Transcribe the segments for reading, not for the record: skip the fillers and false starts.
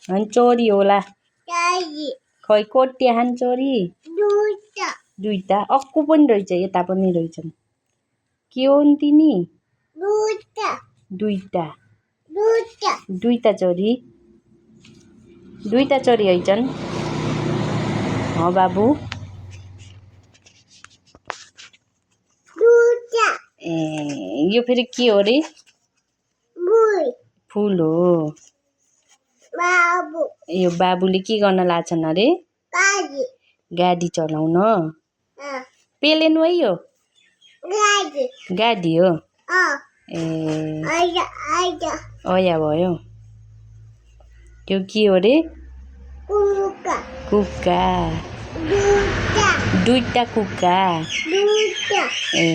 अनि चोरी होला चोरी खै कोटियाहान चोरी दुईटा अक्कु पनि रहेछ यता पनि रहेछन् के हो नि तिनी दुईटा चोरी हैछन् बाबु ए यो फेरि के हो रे फुल हो यो बाबुले के गर्न लाछन् अरे गाडी चलाउन पेलेन है यो गाडी हो ए अया भयो त्यो के हो रे कुक्का दुईटा कुक्का ए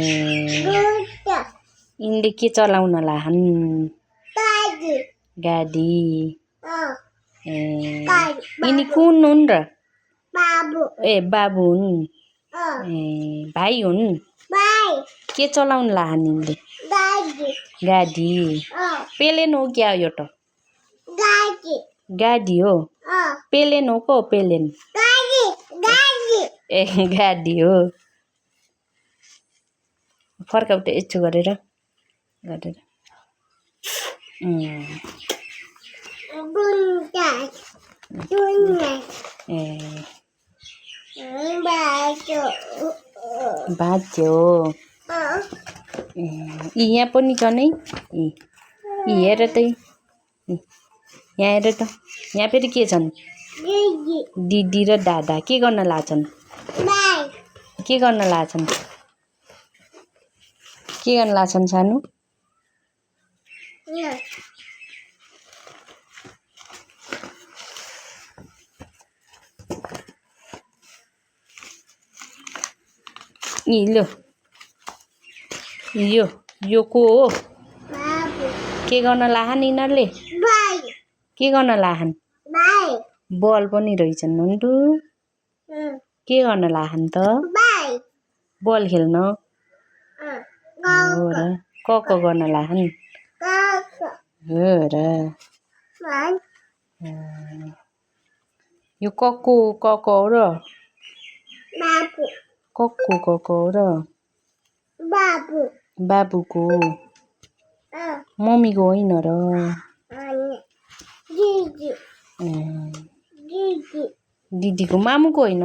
यिनले के चलाउन लाहन् गाडी ए यिनी कुन हुन् र ए बाबु हुन् ए भाइ हुन् के चलाउन लाहन् यिनले गाडी पेलेन हो क्या यो त गाडी हो पेलेन हो को पेलेन ए गाडी हो फर्काउ त यस्तो गरेर बाँच्यो यहाँ पनि छन् है हेर त यहाँ हेर त यहाँ फेरि के छन् दिदी र दादा के गर्न लाछन् सानो यो को हो के गर्न लाहन् यिनीहरूले के गर्न लाहन् बल पनि रहेछन् नन्टु के गर्न लाहन् त बल खेल्न हो र क गर्न लाहन् हो र यो कक्कु हो र कक्कु हो र बाबुको मम्मीको होइन र दिदीको मामुको होइन